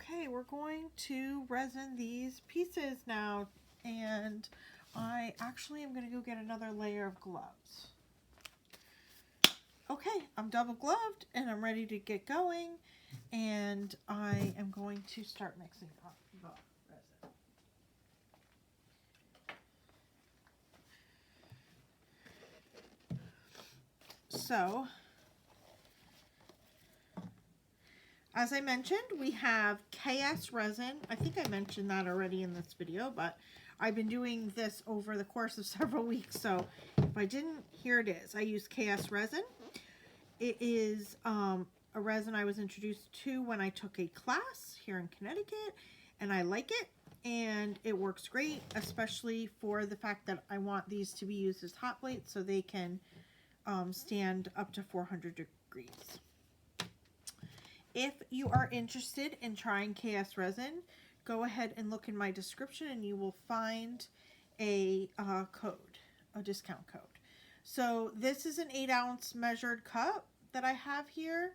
Okay, we're going to resin these pieces now, and I actually am going to go get another layer of gloves. Okay, I'm double gloved and I'm ready to get going, and I am going to start mixing up the resin. So, as I mentioned, we have KS resin. I think I mentioned that already in this video, but I've been doing this over the course of several weeks, so if I didn't, here it is. I use KS resin. It is a resin I was introduced to when I took a class here in Connecticut, and I like it, and it works great, especially for the fact that I want these to be used as hot plates so they can stand up to 400 degrees. If you are interested in trying KS resin, go ahead and look in my description and you will find a discount code. So this is an 8-ounce measured cup that I have here,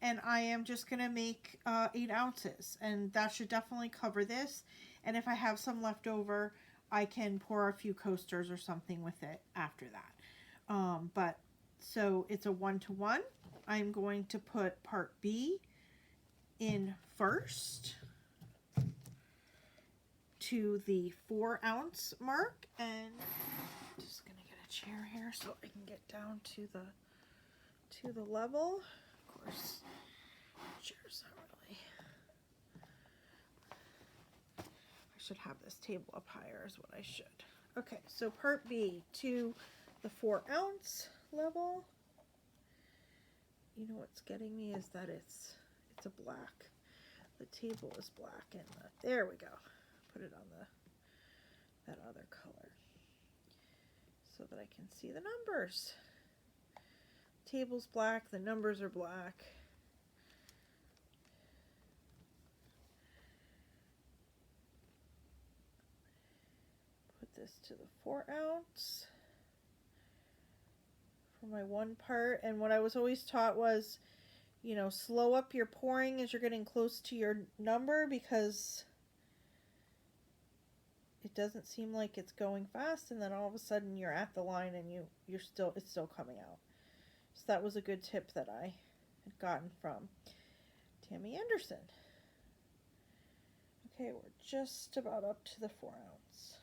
and I am just going to make 8 ounces, and that should definitely cover this. And if I have some left over, I can pour a few coasters or something with it after that. So it's a 1-to-1. I'm going to put part B in first to the 4-ounce mark, and I'm just gonna get a chair here so I can get down to the level. Of course, chair's not really. I should have this table up higher is what I should. Okay, so part B to the 4-ounce level. You know what's getting me is that it's a black. The table is black, and there we go. Put it on that other color so that I can see the numbers. Table's black, the numbers are black. Put this to the 4-ounce for my one part, and what I was always taught was, you know, slow up your pouring as you're getting close to your number, because it doesn't seem like it's going fast, and then all of a sudden you're at the line and it's still coming out. So that was a good tip that I had gotten from Tammy Anderson. Okay, we're just about up to the 4-ounce.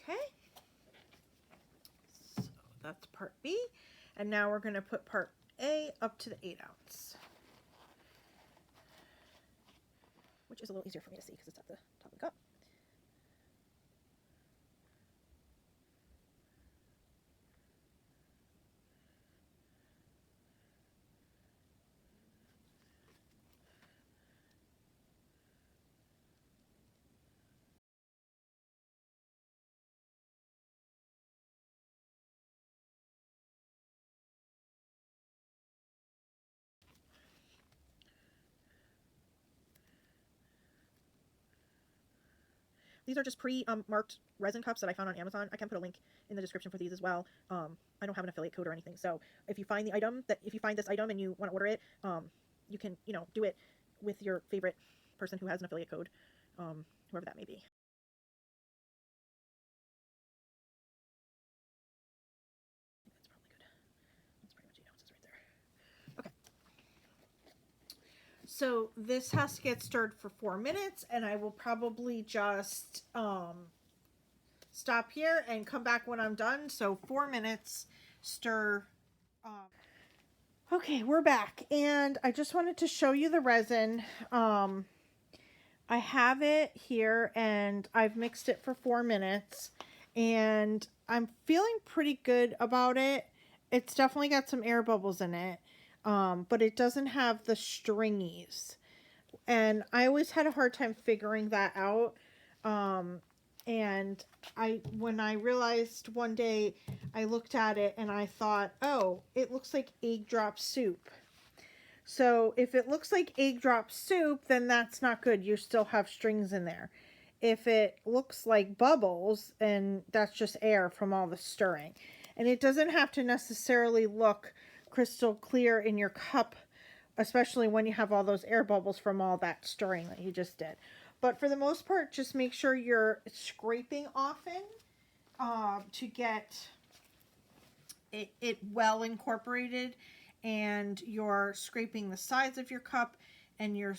Okay, so that's part B, and now we're going to put part A up to the 8-ounce, which is a little easier for me to see because it's at the top of the cup. These are just pre-marked resin cups that I found on Amazon. I can put a link in the description for these as well. I don't have an affiliate code or anything, so if you find this item and you want to order it, you can, do it with your favorite person who has an affiliate code, whoever that may be. That's probably good. That's pretty much 8 ounces right there. Okay. So this has to get stirred for 4 minutes, and I will probably just stop here and come back when I'm done. So 4 minutes, stir. Okay, we're back, and I just wanted to show you the resin. I have it here, and I've mixed it for 4 minutes, and I'm feeling pretty good about it. It's definitely got some air bubbles in it. But it doesn't have the stringies, and I always had a hard time figuring that out. And when I realized one day, I looked at it and I thought, oh, it looks like egg drop soup. So if it looks like egg drop soup, then that's not good. You still have strings in there. if it looks like bubbles, and that's just air from all the stirring. And it doesn't have to necessarily look crystal clear in your cup, especially when you have all those air bubbles from all that stirring that you just did. But for the most part, just make sure you're scraping often to get it well incorporated, and you're scraping the sides of your cup, and you're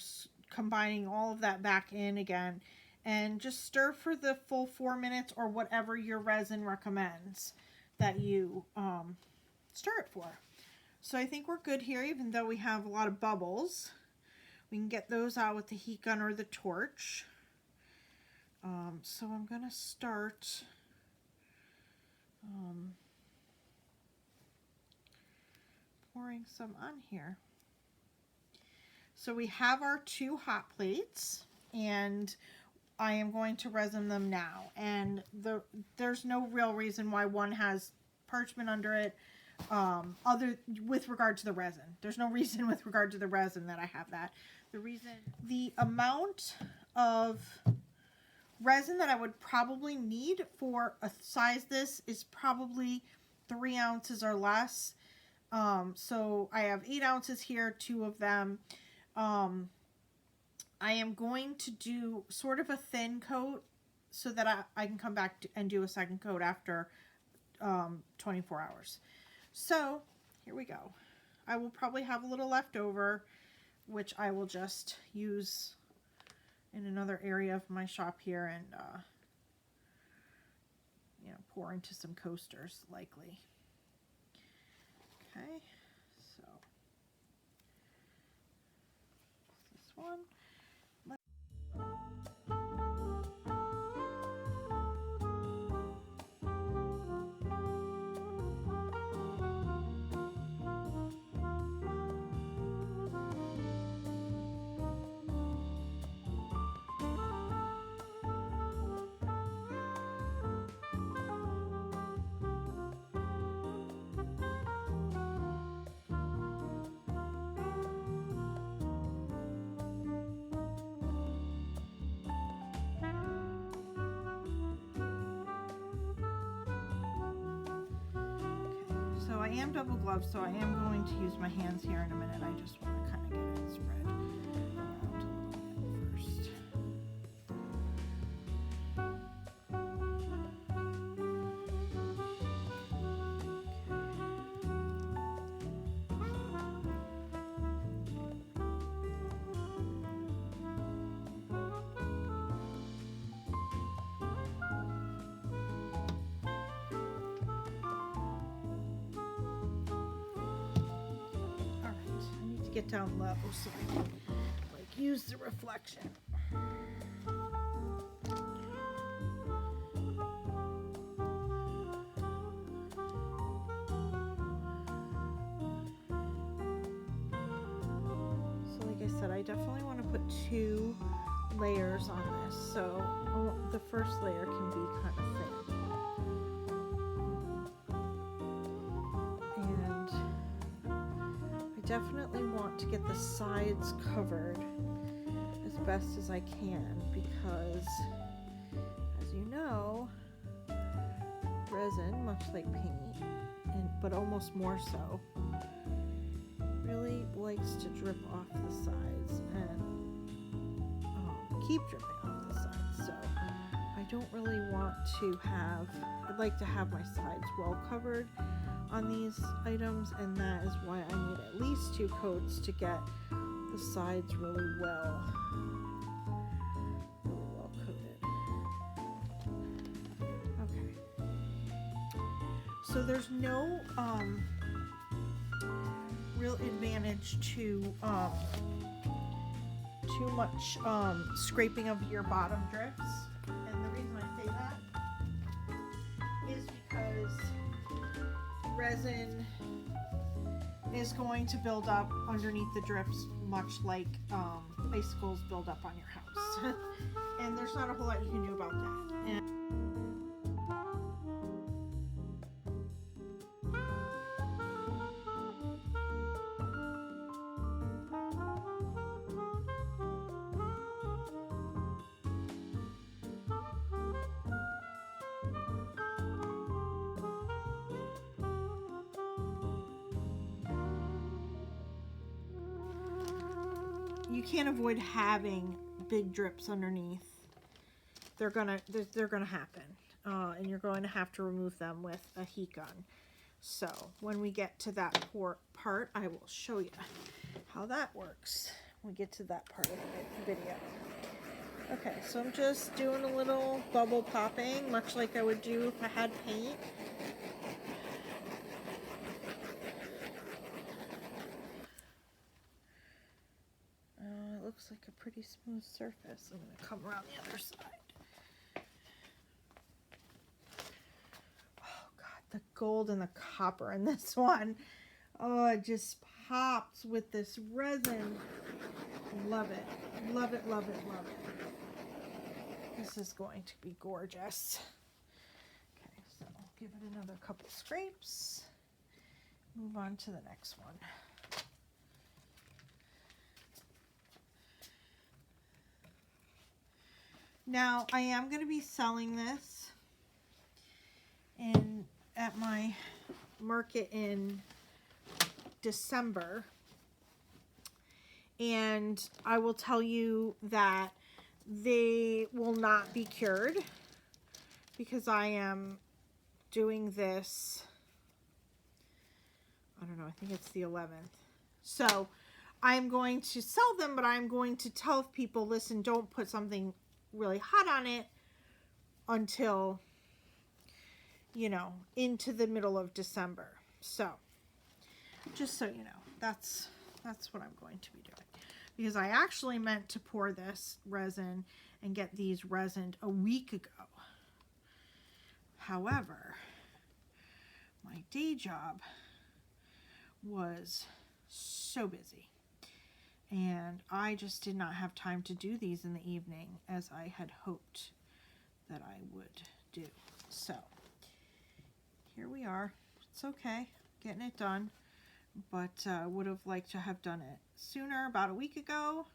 combining all of that back in again, and just stir for the full 4 minutes or whatever your resin recommends that you stir it for. So I think we're good here, even though we have a lot of bubbles. We can get those out with the heat gun or the torch. So I'm gonna start pouring some on here. So we have our 2 hot plates, and I am going to resin them now. And there's no real reason why one has parchment under it, other with regard to the resin. There's no reason with regard to the resin that I have that. The amount of resin that I would probably need for a size this is probably 3 ounces or less. So I have 8 ounces here, 2 of them. I am going to do sort of a thin coat so that I can come back and do a second coat after 24 hours. So here we go. I will probably have a little left over, which I will just use in another area of my shop here and you know, pour into some coasters likely. Okay, so this one. So I am double gloved, so I am going to use my hands here in a minute. I just want to kind of get it spread around a little bit first. Get down low so I can like use the reflection. So like I said, I definitely want to put 2 layers on this, so the first layer can be kind of thin. Definitely want to get the sides covered as best as I can, because as you know, resin, much like paint, but almost more so, really likes to drip off the sides and keep dripping off the sides. So I don't really want to have, I'd like to have my sides well covered on these items, and that is why I need at least 2 coats to get the sides really well coated. Okay. So there's no real advantage to too much scraping of your bottom drifts, and the reason I say that is because resin is going to build up underneath the drifts, much like icicles build up on your house. And there's not a whole lot you can do about that. you can't avoid having big drips underneath. They're gonna happen, and you're going to have to remove them with a heat gun. So when we get to that part, I will show you how that works when we get to that part of the video. Okay, so I'm just doing a little bubble popping, much like I would do if I had paint. It looks like a pretty smooth surface. I'm going to come around the other side. Oh God, the gold and the copper in this one. Oh, it just pops with this resin. Love it. Love it, love it, love it. This is going to be gorgeous. Okay, so I'll give it another couple scrapes. Move on to the next one. Now, I am going to be selling this at my market in December. And I will tell you that they will not be cured because I am doing this, I don't know, I think it's the 11th. So I'm going to sell them, but I'm going to tell people, listen, don't put something really hot on it until, you know, into the middle of December. So just so you know, that's what I'm going to be doing, because I actually meant to pour this resin and get these resined a week ago. However, my day job was so busy, and I just did not have time to do these in the evening as I had hoped that I would do. So here we are. It's okay, getting it done, but would have liked to have done it sooner, about a week ago.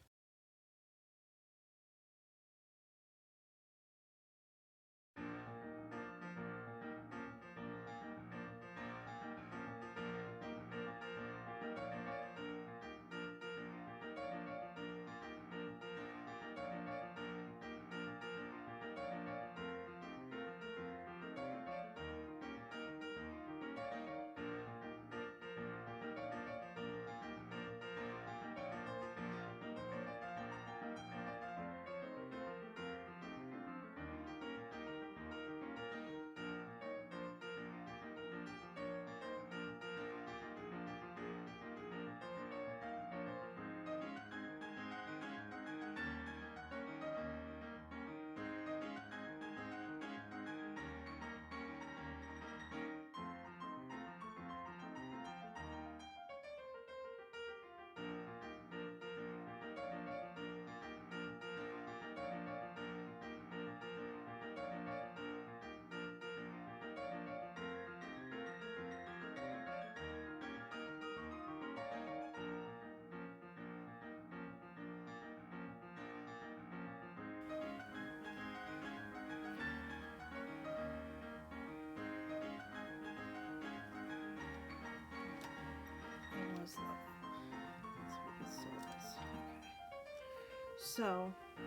So I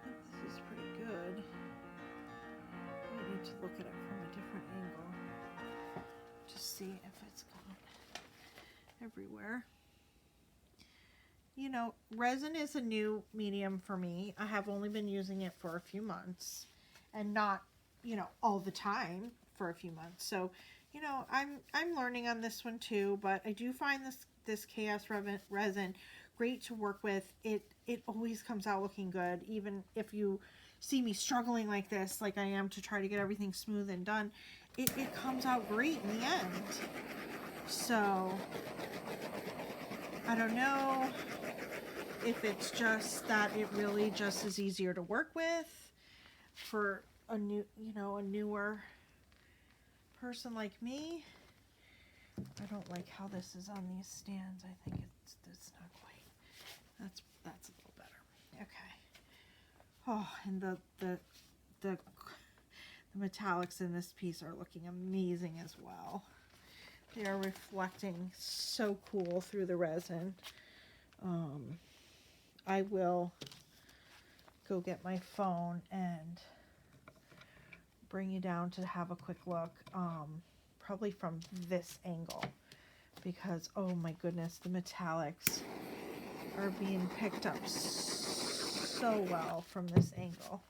think this is pretty good. I need to look at it from a different angle to see if it's gone everywhere. You know, resin is a new medium for me. I have only been using it for a few months, and not, you know, all the time, for a few months. So, you know, I'm learning on this one too, but I do find this KS resin great to work with. It always comes out looking good, even if you see me struggling like this, like I am, to try to get everything smooth and done. It comes out great in the end. So I don't know if it's just that it really just is easier to work with for a newer person like me. I don't like how this is on these stands. I think it's not quite. That's a little better. Okay. Oh, and the metallics in this piece are looking amazing as well. They are reflecting so cool through the resin. I will go get my phone and bring you down to have a quick look, probably from this angle, because oh my goodness, the metallics are being picked up so well from this angle.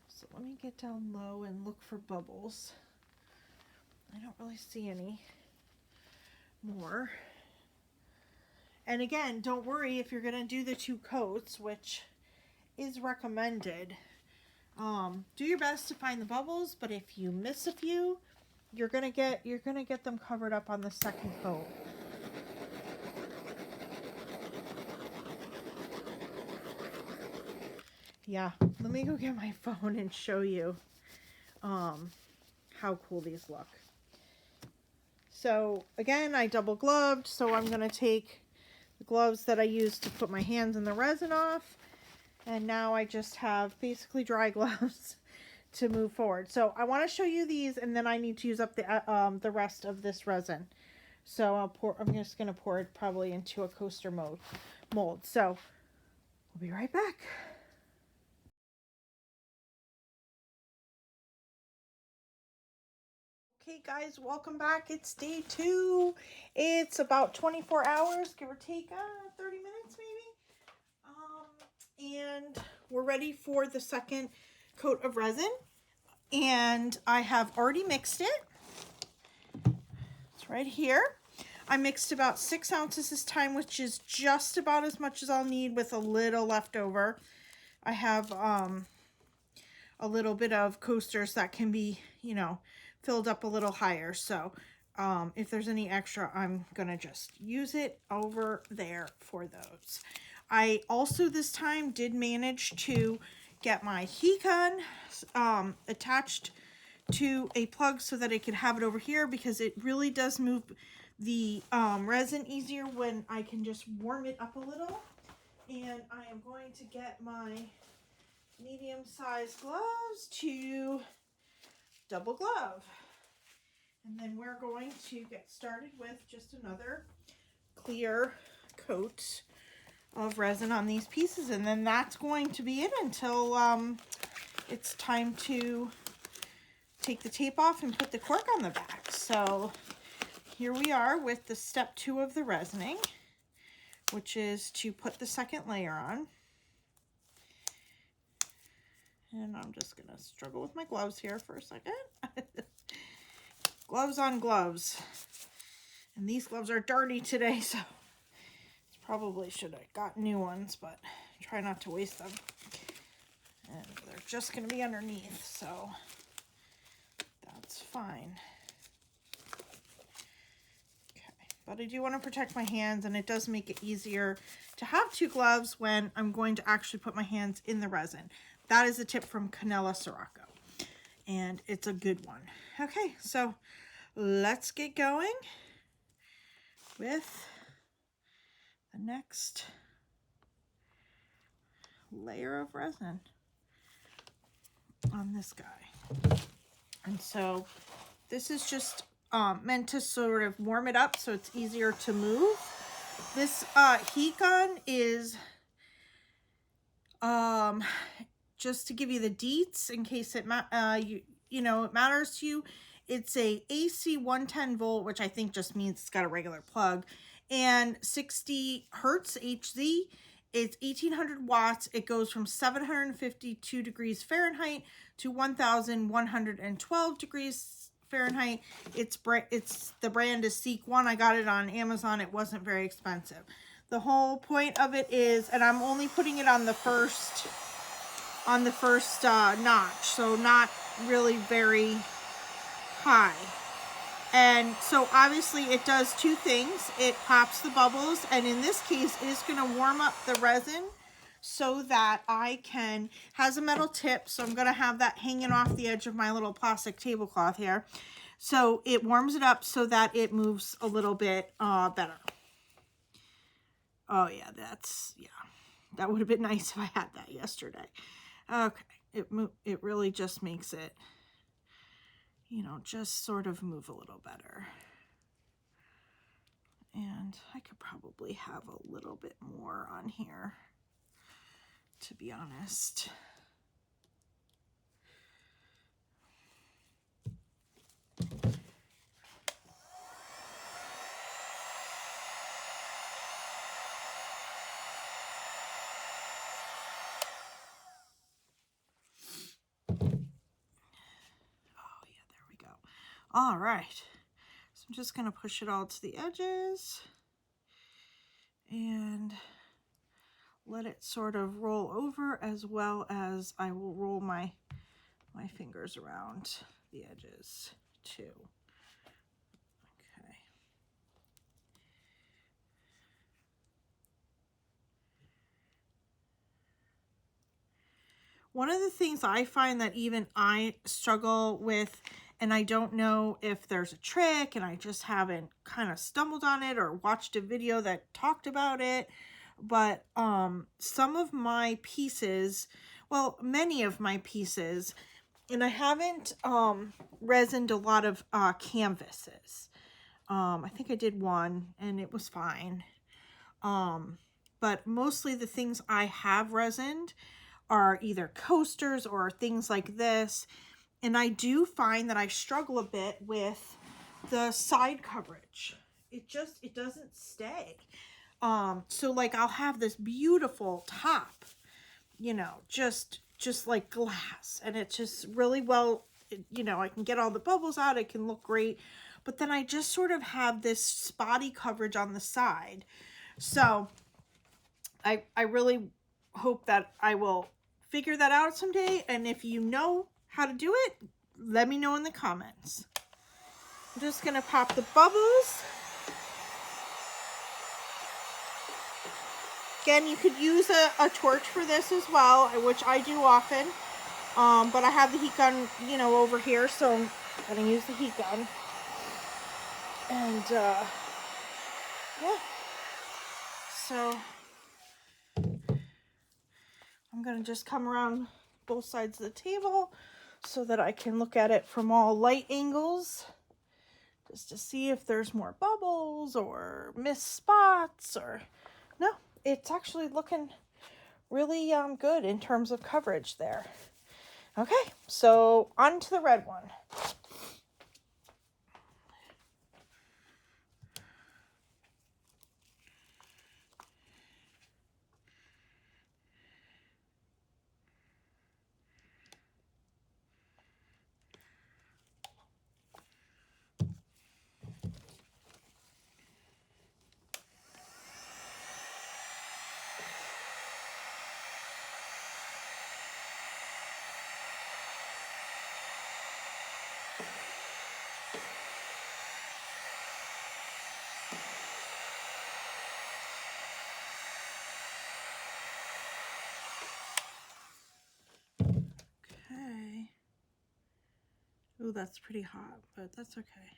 So let me get down low and look for bubbles. I don't really see any more. And again, don't worry if you're gonna do the 2 coats, which is recommended. Do your best to find the bubbles, but if you miss a few, you're gonna get them covered up on the 2nd coat. Yeah, let me go get my phone and show you how cool these look. So again, I double gloved, so I'm gonna take the gloves that I used to put my hands in the resin off, and now I just have basically dry gloves to move forward. So I want to show you these, and then I need to use up the rest of this resin. So I'm just gonna pour it probably into a coaster mold. So we'll be right back. Okay guys, welcome back. It's day 2. It's about 24 hours, give or take 30 minutes maybe. And we're ready for the 2nd coat of resin. And I have already mixed it. It's right here. I mixed about 6 ounces this time, which is just about as much as I'll need with a little left over. I have a little bit of coasters that can be, you know, filled up a little higher. So if there's any extra, I'm gonna just use it over there for those. I also this time did manage to get my heat gun attached to a plug so that I could have it over here, because it really does move the resin easier when I can just warm it up a little. And I am going to get my medium-sized gloves to double glove, and then we're going to get started with just another clear coat of resin on these pieces, and then that's going to be it until it's time to take the tape off and put the cork on the back. So here we are with the step 2 of the resining, which is to put the 2nd layer on. And I'm just gonna struggle with my gloves here for a second. Gloves on gloves. And these gloves are dirty today, so probably should have got new ones, but try not to waste them. And they're just gonna be underneath, so that's fine. Okay, but I do want to protect my hands, and it does make it easier to have 2 gloves when I'm going to actually put my hands in the resin. That is a tip from Canella Sirocco, and it's a good one. Okay, so let's get going with the next layer of resin on this guy. And so this is just meant to sort of warm it up so it's easier to move. This heat gun is just to give you the deets in case it you know it matters to you. It's a AC 110 volt, which I think just means it's got a regular plug, and 60 hertz HZ. It's 1800 watts. It goes from 752 degrees Fahrenheit to 1112 degrees Fahrenheit. It's the brand is Seek One. I got it on Amazon. It wasn't very expensive. The whole point of it is, and I'm only putting it on the first notch, so not really very high. And so obviously it does 2 things. It pops the bubbles, and in this case it's going to warm up the resin so that has a metal tip, so I'm going to have that hanging off the edge of my little plastic tablecloth here. So it warms it up so that it moves a little bit better. Oh yeah, that would have been nice if I had that yesterday. Okay, it really just makes it, you know, just sort of move a little better. And I could probably have a little bit more on here, to be honest. All right, so I'm just going to push it all to the edges and let it sort of roll over, as well as I will roll my fingers around the edges too. Okay. One of the things I find that even I struggle with, and I don't know if there's a trick and I just haven't kind of stumbled on it or watched a video that talked about it, but some of my pieces, well, many of my pieces, and I haven't resined a lot of canvases. I think I did one and it was fine. But mostly the things I have resined are either coasters or things like this. And I do find that I struggle a bit with the side coverage. It doesn't stay. So like I'll have this beautiful top, you know, just like glass, and it's just really well, you know, I can get all the bubbles out, it can look great, but then I just sort of have this spotty coverage on the side. So I really hope that I will figure that out someday, and if you know how to do it, let me know in the comments. I'm just gonna pop the bubbles. Again, you could use a torch for this as well, which I do often, but I have the heat gun, you know, over here, so I'm gonna use the heat gun. And yeah, so I'm gonna just come around both sides of the table so that I can look at it from all light angles, just to see if there's more bubbles or missed spots. Or no, it's actually looking really good in terms of coverage there. Okay, so on to the red one. Oh, that's pretty hot, but that's okay.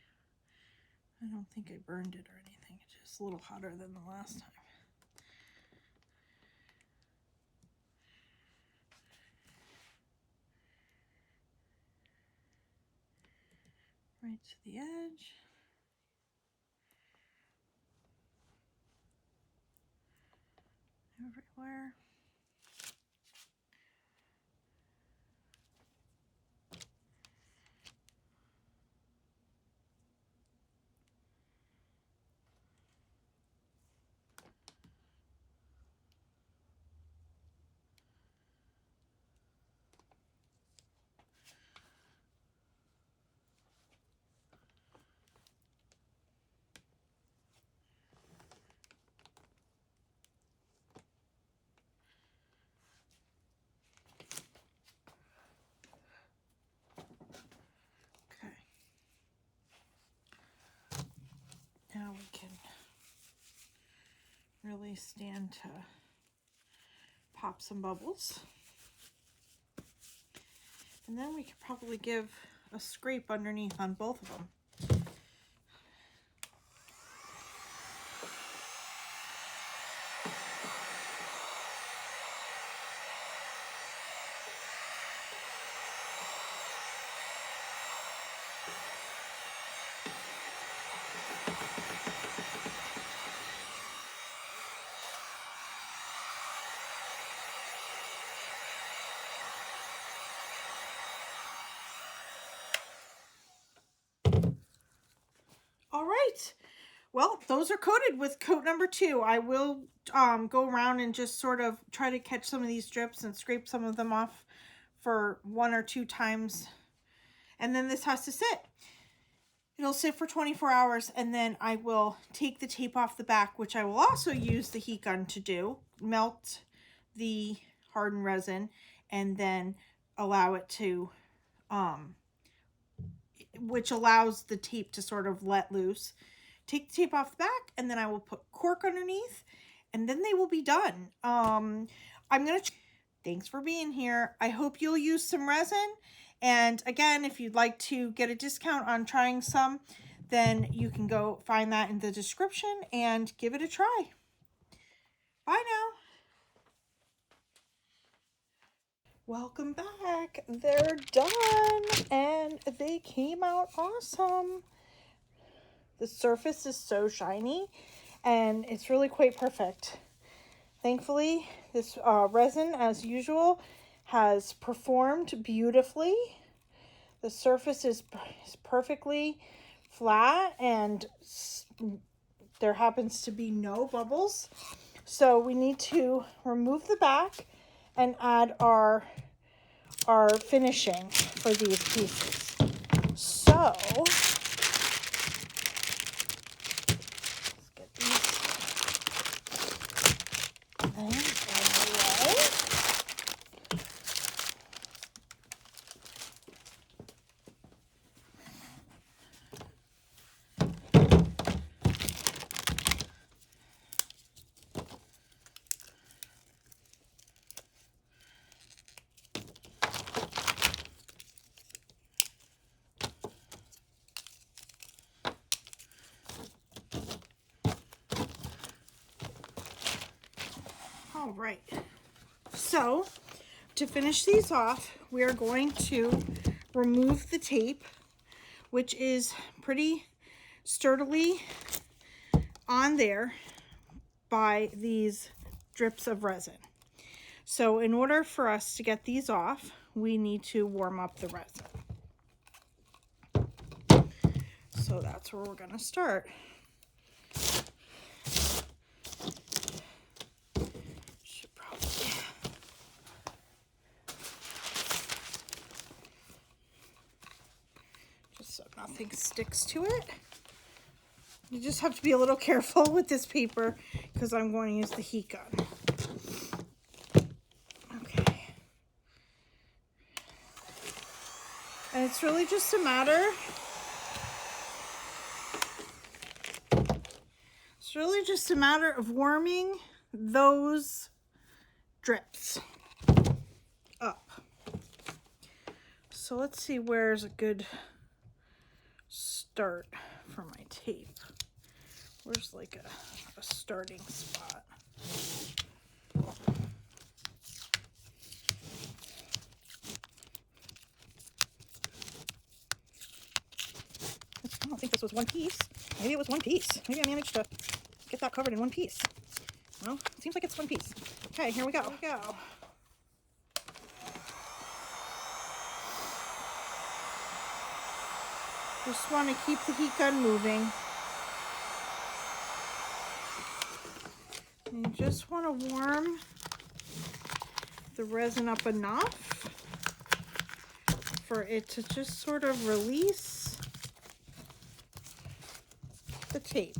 I don't think I burned it or anything. It's just a little hotter than the last time. Right to the edge. Everywhere. Now we can really stand to pop some bubbles. And then we could probably give a scrape underneath on both of them. right. Well, those are coated with coat number 2. I will go around and just sort of try to catch some of these drips and scrape some of them off for 1 or 2 times. And then this has to sit. It'll sit for 24 hours, and then I will take the tape off the back, which I will also use the heat gun to do. Melt the hardened resin and then allow it to, which allows the tape to sort of let loose. Take the tape off the back, and then I will put cork underneath, and then they will be done. Thanks for being here. I hope you'll use some resin. And again, if you'd like to get a discount on trying some, then you can go find that in the description and give it a try. Bye now. Welcome back. They're done and they came out awesome. The surface is so shiny and it's really quite perfect. Thankfully, this resin, as usual, has performed beautifully. The surface is perfectly flat and there happens to be no bubbles. So we need to remove the back and add our finishing for these pieces. So let's get these things out of the way. All right, so to finish these off, we are going to remove the tape, which is pretty sturdily on there by these drips of resin. So in order for us to get these off, we need to warm up the resin. So that's where we're going to start. So nothing sticks to it. You just have to be a little careful with this paper because I'm going to use the heat gun. Okay. And it's really just a matter, of warming those drips up. So let's see where's a good start for my tape. Where's like a starting spot? I don't think this was one piece. Maybe it was one piece. Maybe I managed to get that covered in one piece. Well, it seems like it's one piece. Okay, here we go. Just want to keep the heat gun moving. And you just want to warm the resin up enough for it to just sort of release the tape.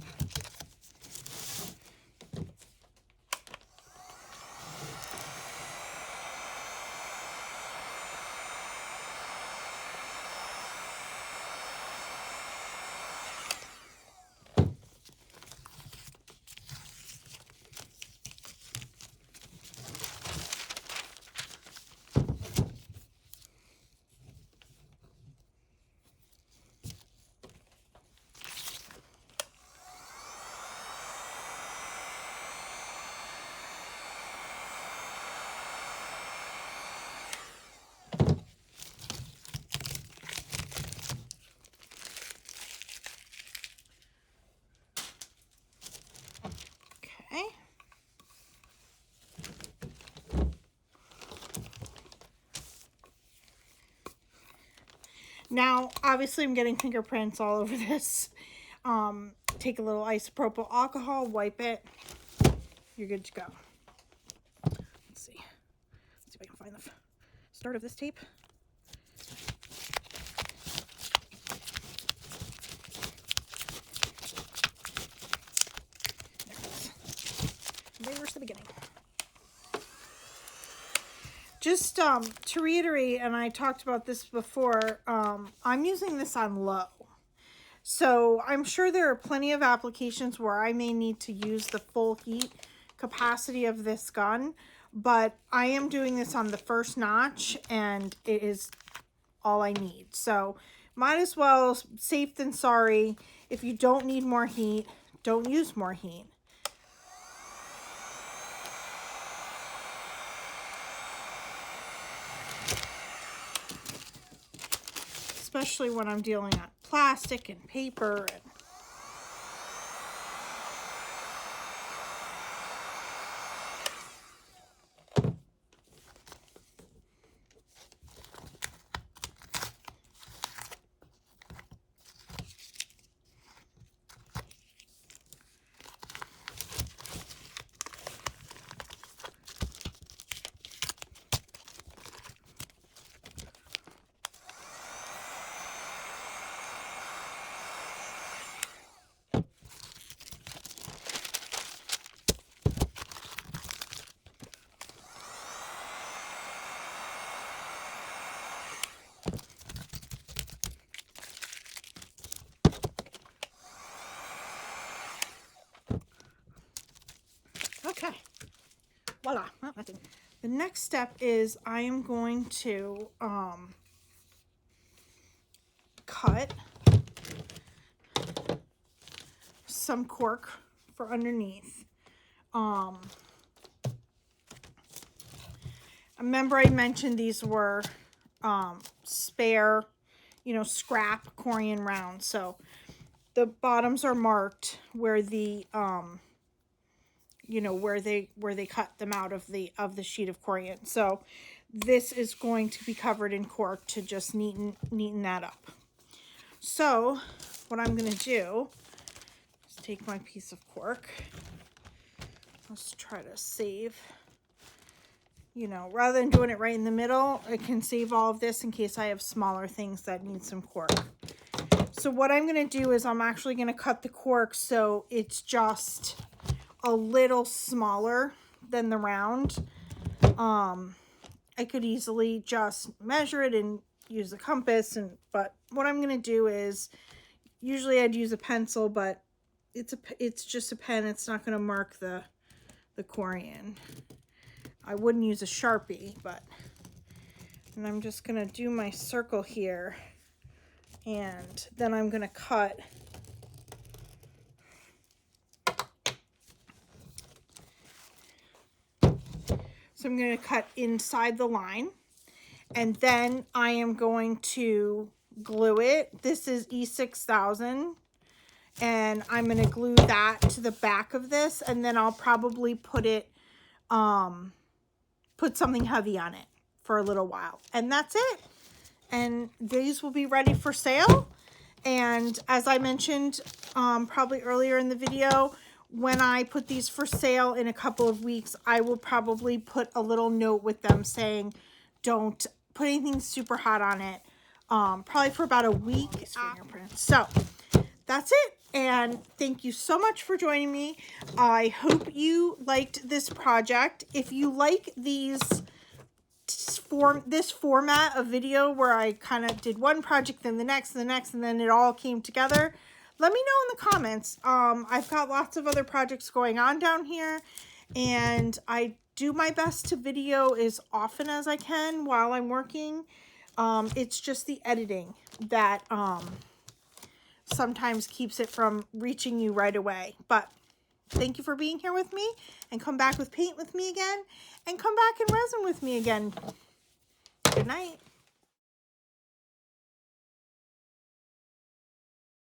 Okay. Now, obviously I'm getting fingerprints all over this. take a little isopropyl alcohol, wipe it. You're good to go. Let's see. Let's see if I can find the start of this tape. There it is. There's the beginning. Just to reiterate, and I talked about this before, I'm using this on low. So I'm sure there are plenty of applications where I may need to use the full heat capacity of this gun, but I am doing this on the first notch and it is all I need. So might as well, safe than sorry. If you don't need more heat, don't use more heat. Especially when I'm dealing on plastic and paper. Okay, voila. Oh, that's it. The next step is I am going to cut some cork for underneath. Remember I mentioned these were spare, scrap corian rounds. So the bottoms are marked where the where they cut them out of the sheet of corian. So this is going to be covered in cork to just neaten that up. So what I'm going to do is take my piece of cork. Let's try to save, rather than doing it right in the middle, I can save all of this in case I have smaller things that need some cork. So what I'm going to do is I'm actually going to cut the cork so it's just a little smaller than the round. I could easily just measure it and use a compass, but what I'm going to do is, usually I'd use a pencil, but it's just a pen. It's not going to mark the corian. I wouldn't use a Sharpie, and I'm just going to do my circle here, and then I'm going to cut So I'm going to cut inside the line, and then I am going to glue it. This is E6000, and I'm going to glue that to the back of this, and then I'll probably put it, put something heavy on it for a little while, and that's it. And these will be ready for sale. And as I mentioned, probably earlier in the video, when I put these for sale in a couple of weeks, I will probably put a little note with them saying, don't put anything super hot on it, probably for about a week. So that's it. And thank you so much for joining me. I hope you liked this project. If you like this format of video where I kind of did one project, then the next, and then it all came together, let me know in the comments. I've got lots of other projects going on down here, and I do my best to video as often as I can while I'm working. It's just the editing that sometimes keeps it from reaching you right away. But thank you for being here with me, and come back with paint with me again, and come back and resin with me again. Good night.